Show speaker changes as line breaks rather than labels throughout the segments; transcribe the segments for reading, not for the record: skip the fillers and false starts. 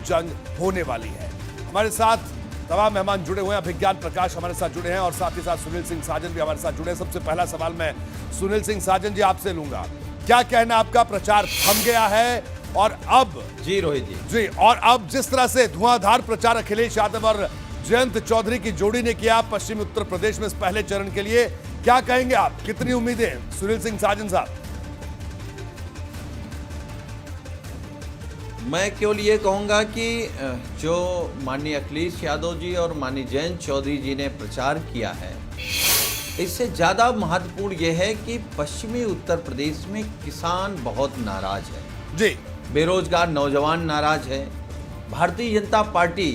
जंग होने वाली है। हमारे साथ तमाम मेहमान जुड़े हुए हैं। अभिज्ञान प्रकाश हमारे साथ जुड़े हैं और साथ ही साथ सुनील सिंह साजन भी हमारे साथ जुड़े हैं। सबसे पहला सवाल मैं सुनील सिंह साजन जी आपसे लूंगा। क्या कहना आपका, प्रचार थम गया है और अब
जी रोहित जी,
और अब जिस तरह से धुआंधार प्रचार अखिलेश यादव और जयंत चौधरी की जोड़ी ने किया पश्चिमी उत्तर प्रदेश में इस पहले चरण के लिए, क्या कहेंगे आप, कितनी उम्मीदें सुनील सिंह साजन साहब?
मैं केवल ये कहूँगा कि जो माननीय अखिलेश यादव जी और माननीय जयंत चौधरी जी ने प्रचार किया है, इससे ज़्यादा महत्वपूर्ण यह है कि पश्चिमी उत्तर प्रदेश में किसान बहुत नाराज है
जी,
बेरोजगार नौजवान नाराज है। भारतीय जनता पार्टी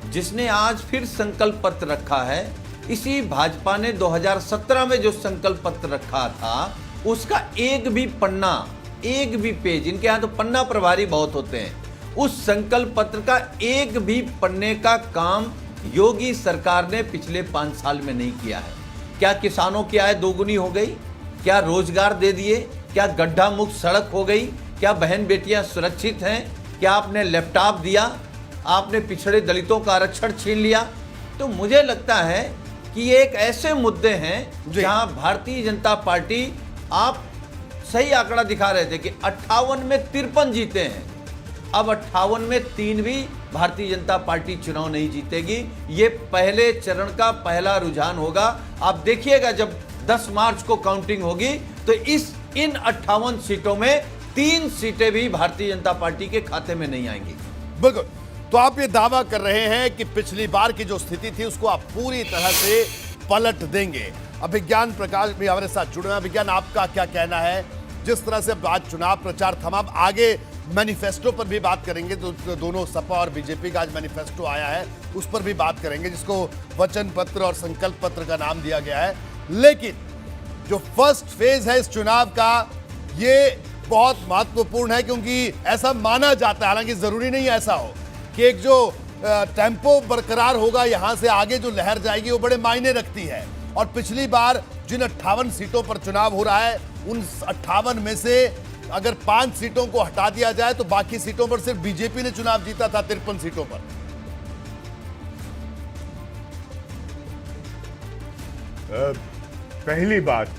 जिसने आज फिर संकल्प पत्र रखा है, इसी भाजपा ने 2017 में जो संकल्प पत्र रखा था उसका एक भी पन्ना, एक भी पेज, इनके यहाँ तो पन्ना प्रभारी बहुत होते हैं, उस संकल्प पत्र का एक भी पन्ने का काम योगी सरकार ने पिछले 5 साल में नहीं किया है। क्या किसानों की आय दोगुनी हो गई? क्या रोजगार दे दिए? क्या गड्ढा मुक्त सड़क हो गई? क्या बहन बेटियां सुरक्षित हैं? क्या आपने लैपटॉप दिया? आपने पिछड़े दलितों का आरक्षण छीन लिया? तो मुझे लगता है कि ये एक ऐसे मुद्दे हैं जहां भारतीय जनता पार्टी, आप सही आंकड़ा दिखा रहे थे कि 58 में 53 जीते हैं, अब 58 में 3 भी भारतीय जनता पार्टी चुनाव नहीं जीतेगी। ये पहले चरण का पहला रुझान होगा। आप देखिएगा जब 10 मार्च को काउंटिंग होगी तो इन 58 सीटों में 3 सीटें भी भारतीय जनता पार्टी के खाते में नहीं आएंगी।
बिल्कुल। तो आप ये दावा कर रहे हैं कि पिछली बार की जो स्थिति थी उसको आप पूरी तरह से पलट देंगे। अभिज्ञान प्रकाश भी हमारे साथ जुड़े हैं। अभिज्ञान, आपका क्या कहना है? जिस तरह से आज चुनाव प्रचार थमा, आगे मैनिफेस्टो पर भी बात करेंगे, तो दोनों सपा और बीजेपी का आज मैनिफेस्टो आया है, उस पर भी बात करेंगे, जिसको वचन पत्र और संकल्प पत्र का नाम दिया गया है। लेकिन जो फर्स्ट फेज है इस चुनाव का, ये बहुत महत्वपूर्ण है, क्योंकि ऐसा माना जाता है, हालांकि जरूरी नहीं ऐसा हो, कि एक जो टेम्पो बरकरार होगा, यहां से आगे जो लहर जाएगी वो बड़े मायने रखती है। और पिछली बार जिन 58 सीटों पर चुनाव हो रहा है, उन 58 में से अगर 5 सीटों को हटा दिया जाए तो बाकी सीटों पर सिर्फ बीजेपी ने चुनाव जीता था, 53 सीटों पर।
पहली बात,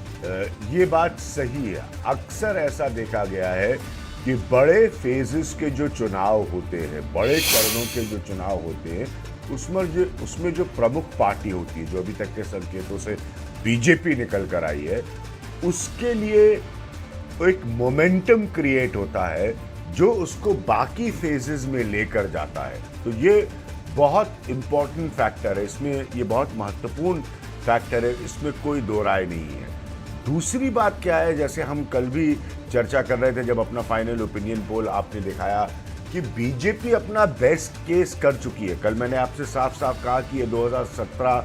ये बात सही है। अक्सर ऐसा देखा गया है कि बड़े फेजेस के जो चुनाव होते हैं, बड़े चरणों के जो चुनाव होते हैं, उसमें जो प्रमुख पार्टी होती है, जो अभी तक के संकेतों से बीजेपी निकल कर आई है, उसके लिए एक मोमेंटम क्रिएट होता है जो उसको बाकी फेजेस में लेकर जाता है। तो ये बहुत इंपॉर्टेंट फैक्टर है, इसमें ये बहुत महत्वपूर्ण फैक्टर है, इसमें कोई दो राय नहीं है। दूसरी बात क्या है, जैसे हम कल भी चर्चा कर रहे थे जब अपना फाइनल ओपिनियन पोल आपने दिखाया कि बीजेपी अपना बेस्ट केस कर चुकी है। कल मैंने आपसे साफ साफ कहा कि ये 2017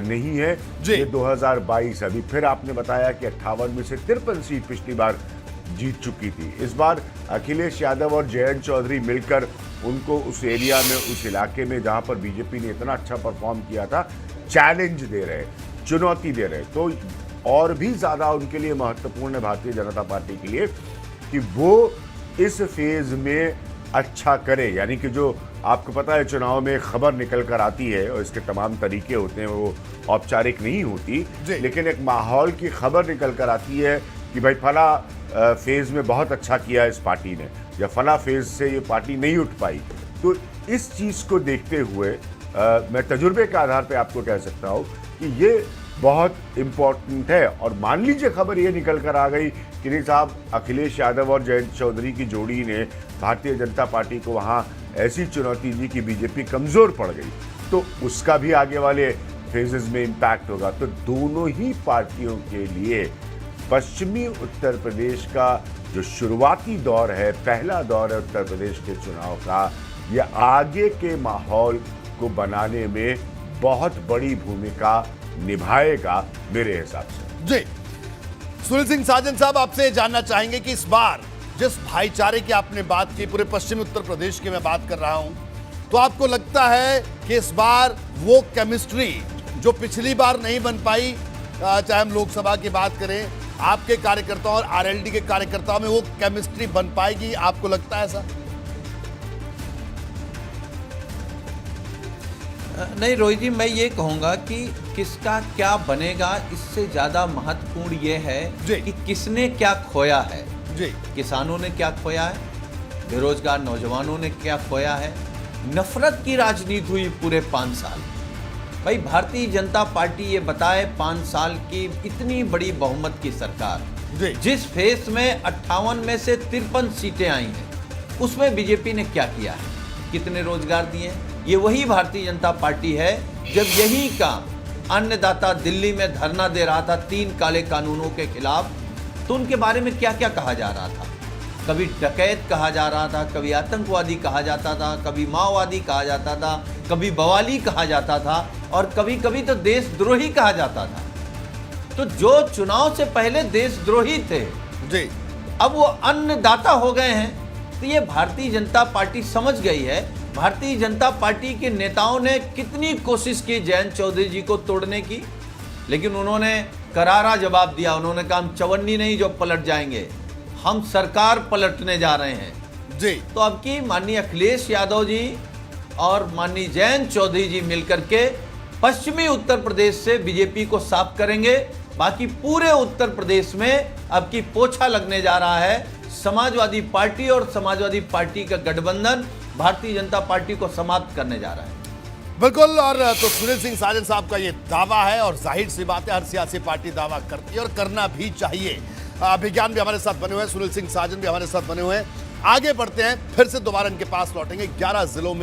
नहीं है, ये 2022। अभी फिर आपने बताया कि 58 में से 53 सीट पिछली बार जीत चुकी थी। इस बार अखिलेश यादव और जयंत चौधरी मिलकर उनको उस एरिया में, उस इलाके में जहां पर बीजेपी ने इतना अच्छा परफॉर्म किया था, चैलेंज दे रहे, चुनौती दे रहे। तो और भी ज्यादा उनके लिए महत्वपूर्ण है भारतीय जनता पार्टी के लिए कि वो इस फेज में अच्छा करे। यानी कि जो आपको पता है चुनाव में खबर निकल कर आती है और इसके तमाम तरीके होते हैं, वो औपचारिक नहीं होती, लेकिन एक माहौल की खबर निकल कर आती है कि भाई फला फेज में बहुत अच्छा किया इस पार्टी ने, या फला फेज से ये पार्टी नहीं उठ पाई। तो इस चीज़ को देखते हुए मैं तजुर्बे के आधार पर आपको कह सकता हूँ कि ये बहुत इम्पोर्टेंट है। और मान लीजिए खबर ये निकल कर आ गई कि नहीं साहब, अखिलेश यादव और जयंत चौधरी की जोड़ी ने भारतीय जनता पार्टी को वहाँ ऐसी चुनौती दी कि बीजेपी कमज़ोर पड़ गई, तो उसका भी आगे वाले फेजेस में इम्पैक्ट होगा। तो दोनों ही पार्टियों के लिए पश्चिमी उत्तर प्रदेश का जो शुरुआती दौर है, पहला दौर है उत्तर प्रदेश के चुनाव का, ये आगे के माहौल को बनाने में बहुत बड़ी भूमिका निभाएगा मेरे हिसाब से।
जी, सुनील सिंह साजन साहब, आपसे जानना चाहेंगे कि इस बार जिस भाईचारे की आपने बात की, पूरे पश्चिमी उत्तर प्रदेश की मैं बात कर रहा हूं, तो आपको लगता है कि इस बार वो केमिस्ट्री जो पिछली बार नहीं बन पाई, चाहे हम लोकसभा की बात करें, आपके कार्यकर्ताओं और आरएलडी के कार्यकर्ताओं में वो केमिस्ट्री बन पाएगी? आपको लगता है ऐसा?
नहीं रोहित जी, मैं ये कहूँगा कि किसका क्या बनेगा, इससे ज़्यादा महत्वपूर्ण ये है
जी।
कि किसने क्या खोया है।
जी
किसानों ने क्या खोया है, बेरोजगार नौजवानों ने क्या खोया है। नफरत की राजनीति हुई पूरे 5 साल। भाई भारतीय जनता पार्टी ये बताए 5 साल की इतनी बड़ी बहुमत की सरकार,
जी
जिस फेस में 58 में से 53 सीटें आई हैं, उसमें बीजेपी ने क्या किया है, कितने रोजगार दिए हैं। ये वही भारतीय जनता पार्टी है जब यही का अन्नदाता दिल्ली में धरना दे रहा था 3 काले कानूनों के खिलाफ, तो उनके बारे में क्या क्या कहा जा रहा था। कभी डकैत कहा जा रहा था, कभी आतंकवादी कहा जाता था, कभी माओवादी कहा जाता था, कभी बवाली कहा जाता था और कभी कभी तो देशद्रोही कहा जाता था। तो जो चुनाव से पहले देशद्रोही थे,
जी
अब वो अन्नदाता हो गए हैं। तो ये भारतीय जनता पार्टी समझ गई है। भारतीय जनता पार्टी के नेताओं ने कितनी कोशिश की जयंत चौधरी जी को तोड़ने की, लेकिन उन्होंने करारा जवाब दिया। उन्होंने कहा हम चवन्नी नहीं जो पलट जाएंगे, हम सरकार पलटने जा रहे हैं।
जी
तो अब की माननीय अखिलेश यादव जी और माननीय जयंत चौधरी जी मिलकर के पश्चिमी उत्तर प्रदेश से बीजेपी को साफ करेंगे। बाकी पूरे उत्तर प्रदेश में अब की पोछा लगने जा रहा है। समाजवादी पार्टी और समाजवादी पार्टी का गठबंधन भारतीय जनता पार्टी को समाप्त करने जा रहा है।
बिल्कुल। और तो सुनील सिंह साजन साहब का ये दावा है और जाहिर सी बात है हर सियासी पार्टी दावा करती है और करना भी चाहिए। अभिज्ञान भी हमारे साथ बने हुए हैं, सुनील सिंह साजन भी हमारे साथ बने हुए हैं। आगे बढ़ते हैं, फिर से दोबारा इनके पास लौटेंगे। 11 जिलों में